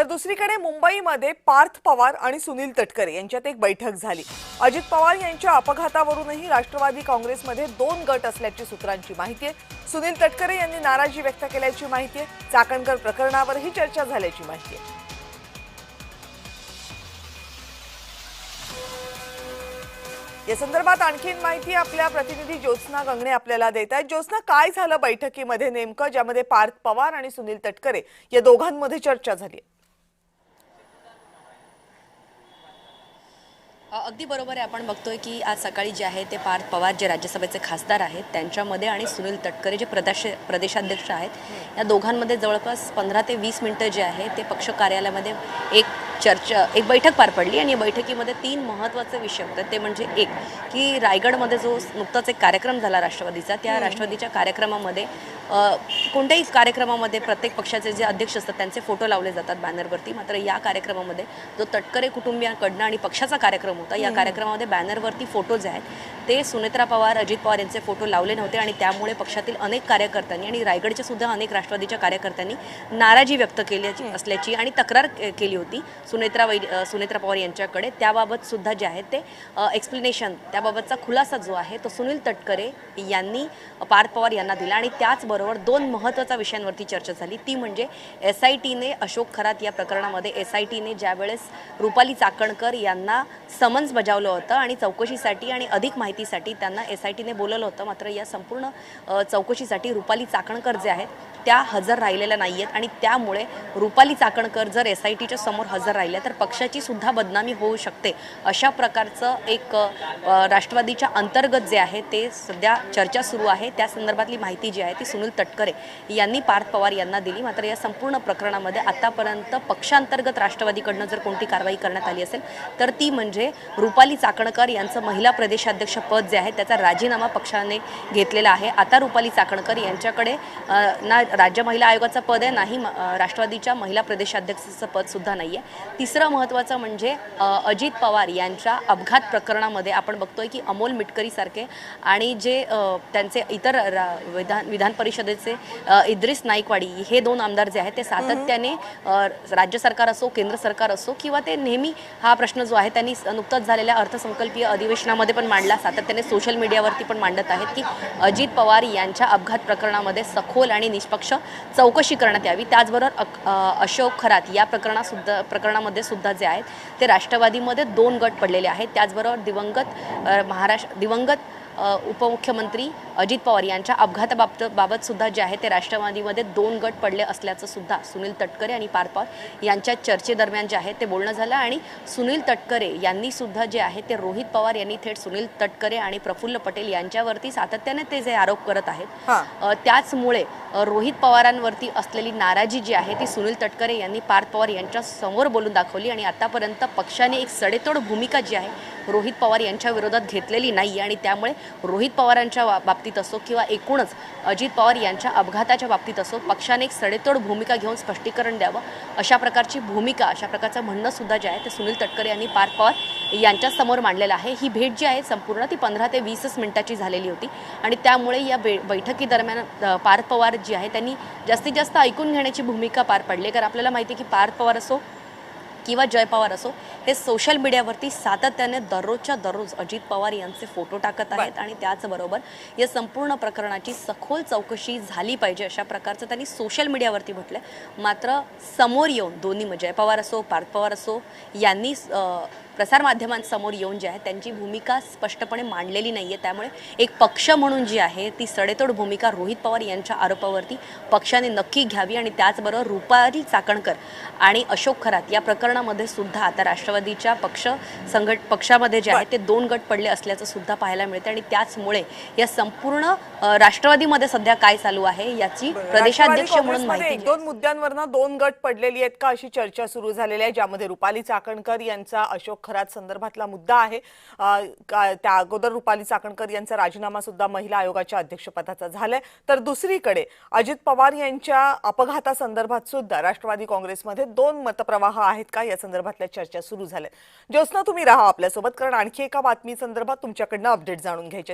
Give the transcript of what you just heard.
तर दुसरीकडे मुंबईमध्ये पार्थ पवार आणि सुनील तटकरे यांच्यात एक बैठक झाली। अजित पवार यांच्या अपघातावरूनही राष्ट्रवादी काँग्रेसमध्ये दोन गट असल्याची सूत्रांची माहिती आहे। सुनील तटकरे यांनी नाराजी व्यक्त केल्याची माहिती आहे। चाकणकर प्रकरणावरही चर्चा झाल्याची माहिती आहे। या संदर्भात आणखीन माहिती आपल्या प्रतिनिधी ज्योत्स्ना गंगणे आपल्याला देत आहेत। ज्योत्स्ना, काय झालं बैठकीमध्ये नेमकं, ज्यामध्ये पार्थ पवार आणि सुनील तटकरे या दोघांमध्ये चर्चा झाली? अगदी बरोबर आहे। आपण बघतोय की आज सकाळी जे आहे ते पार्थ पवार जे राज्यसभेचे खासदार आहेत त्यांच्यामध्ये आणि सुनील तटकरे जे प्रदेशाध्यक्ष आहेत या दोघांमध्ये जवळपास 15 ते 20 मिनिटं जे आहे ते पक्ष कार्यालयामध्ये एक बैठक पार पडली आणि या बैठकीमध्ये 3 महत्त्वाचे विषय होते। ते म्हणजे एक की रायगडमध्ये जो नुकताच एक कार्यक्रम झाला राष्ट्रवादीचा, त्या राष्ट्रवादीच्या कार्यक्रमामध्ये कोणत्याही कार्यक्रमामध्ये प्रत्येक पक्षाचे जे अध्यक्ष असतात त्यांचे फोटो लावले जातात बॅनरवरती। मात्र या कार्यक्रमामध्ये जो तटकरे कुटुंबियांकडनं आणि पक्षाचा कार्यक्रम होता, या कार्यक्रमामध्ये बॅनरवरती फोटो जे आहेत ते सुनेत्रा पवार, अजित पवार यांचे फोटो लावले नव्हते आणि त्यामुळे पक्षातील अनेक कार्यकर्त्यांनी आणि रायगडच्या सुद्धा अनेक राष्ट्रवादीच्या कार्यकर्त्यांनी नाराजी व्यक्त केली असल्याची आणि तक्रार केली होती सुनेत्रा पवार यांच्याकडे। त्याबाबत सुद्धा जे आहे ते एक्सप्लेनेशन, त्याबाबतचा खुलासा जो आहे तो सुनील तटकरे यांनी पार्थ पवार यांना दिला आणि त्याचबरोबर 2 महत्त्वाच्या विषयांवरती चर्चा झाली। ती म्हणजे SITने अशोक खरात या प्रकरणामध्ये SITने ज्यावेळेस रुपाली चाकणकर यांना समन्स बजावलं होतं आणि चौकशीसाठी आणि अधिक माहितीसाठी त्यांना SITने बोलवलं होतं, मात्र या संपूर्ण चौकशीसाठी रुपाली चाकणकर जे आहेत त्या हजर राहिलेल्या नाही आहेत आणि त्यामुळे रुपाली चाकणकर जर SITच्या समोर हजर राहिल्या तर पक्षाची सुद्धा बदनामी होऊ शकते, अशा प्रकारचं एक राष्ट्रवादीच्या अंतर्गत जे आहे ते सध्या चर्चा सुरू आहे। त्या संदर्भातली माहिती जी आहे ती सुनील तटकरे यांनी पार्थ पवार यांना दिली। मात्र या संपूर्ण प्रकरणामध्ये आतापर्यंत पक्षांतर्गत राष्ट्रवादीकडनं जर कोणती कारवाई करण्यात आली असेल तर ती म्हणजे रुपाली चाकणकर यांचं महिला प्रदेशाध्यक्ष पद जे आहे त्याचा राजीनामा पक्षाने घेतलेला आहे। आता रुपाली चाकणकर यांच्याकडे ना राज्य महिला आयोगाचं पद आहे, नाही राष्ट्रवादीच्या महिला प्रदेशाध्यक्षाचं पद सुद्धा नाही आहे। तिसरं महत्त्वाचं म्हणजे अजित पवार यांच्या अपघात प्रकरणामध्ये आपण बघतोय की अमोल मिटकरी सारखे आणि जे त्यांचे इतर विधान परिषदेचे इद्रिस नाईकवाडी हे 2 आमदार जे आहेत ते सातत्याने राज्य सरकार असो, केंद्र सरकार असो किंवा ते नेहमी हा प्रश्न जो आहे त्यांनी नुकताच झालेल्या अर्थसंकल्पीय अधिवेशनामध्ये पण मांडला, सातत्याने सोशल मीडियावरती पण मांडत आहेत की अजित पवार यांच्या अपघात प्रकरणामध्ये सखोल आणि निष्पक्ष चौकशी करण्यात यावी। त्याचबरोबर अशोक खरात या प्रकरणामध्ये सुद्धा जे आहेत ते राष्ट्रवादीमध्ये 2 गट पडलेले आहेत। त्याचबरोबर दिवंगत उपमुख्यमंत्री अजित पवार यांच्या अपघाताबाबत सुद्धा जे आहे ते राष्ट्रवादीमध्ये 2 गट पडले असल्याचं सुद्धा सुनील तटकरे आणि पार्थ पवार यांच्या चर्चेदरम्यान जे आहे ते बोलणं झालं आणि सुनील तटकरे यांनी सुद्धा जे आहे ते रोहित पवार यांनी थेट सुनील तटकरे आणि प्रफुल्ल पटेल यांच्यावरती सातत्याने ते जे आरोप करत आहेत त्याचमुळे रोहित पवारांवरती असलेली नाराजी जी आहे ती सुनील तटकरे यांनी पार्थ पवार यांच्या समोर बोलून दाखवली आणि आतापर्यंत पक्षाने एक सडेतोड भूमिका जी आहे रोहित पवार यांच्या विरोधात घेतलेली नाही आणि त्यामुळे रोहित पवारांच्या बाबतीत असो किंवा एकूणच अजित पवार यांच्या अपघाताच्या बाबतीत असो पक्षाने एक सडेतोड भूमिका घेऊन स्पष्टीकरण द्यावं, अशा प्रकारची भूमिका, अशा प्रकारचं म्हणणं सुद्धा जे आहे ते सुनील तटकरे यांनी पार्थ पवार यांच्या समोर मांडलेलं आहे। ही भेट जी आहे संपूर्ण ती 15 ते 20 मिनिटाची झालेली होती आणि त्यामुळे या बैठकीदरम्यान पार्थ पवार जी आहे त्यांनी जास्तीत जास्त ऐकून घेण्याची भूमिका पार पाडली। कारण आपल्याला माहिती आहे की पार्थ पवार असो किंवा जय पवार असो हे सोशल मीडियावरती सातत्याने दररोजच्या दररोज अजित पवार यांचे फोटो टाकत आहेत आणि त्याचबरोबर या संपूर्ण प्रकरणाची सखोल चौकशी झाली पाहिजे अशा प्रकारचं त्यांनी सोशल मीडियावरती म्हटलं। मात्र समोर येऊन दोन्ही जय पवार असो पार्थ पवार असो यांनी प्रसारमाध्यमांसमोर येऊन जे आहे त्यांची भूमिका स्पष्टपणे मांडलेली नाही आहे। त्यामुळे एक पक्ष म्हणून जी आहे ती सडेतोड भूमिका रोहित पवार यांच्या आरोपावरती पक्षाने नक्की घ्यावी आणि त्याचबरोबर रुपाली चाकणकर आणि अशोक खरात या प्रकरणामध्ये सुद्धा आता राष्ट्रवादीच्या पक्षामध्ये जे आहे ते 2 गट पडले असल्याचं सुद्धा पाहायला मिळते आणि त्याचमुळे या संपूर्ण राष्ट्रवादीमध्ये सध्या काय चालू आहे याची प्रदेशाध्यक्ष म्हणून माहिती 1-2 मुद्द्यांवरनं 2 गट पडलेली आहेत का अशी चर्चा सुरू झालेली आहे, ज्यामध्ये रुपाली चाकणकर यांचा अशोक खरात संदर्भातला मुद्दा आहे। त्या अगोदर रुपाली चाकणकर यांचा राजीनामा सुद्धा महिला आयोगाच्या अध्यक्षपदाचा झालाय। तर दुसरीकडे अजित पवार यांच्या अपघातासंदर्भात सुद्धा राष्ट्रवादी काँग्रेसमध्ये 2 मतप्रवाह आहेत का या संदर्भातल्या चर्चा सुरू झाल्या। ज्योत्स्ना, तुम्ही राहा आपल्यासोबत, कारण आणखी एका बातमी संदर्भात तुमच्याकडनं अपडेट जाणून घ्यायचे।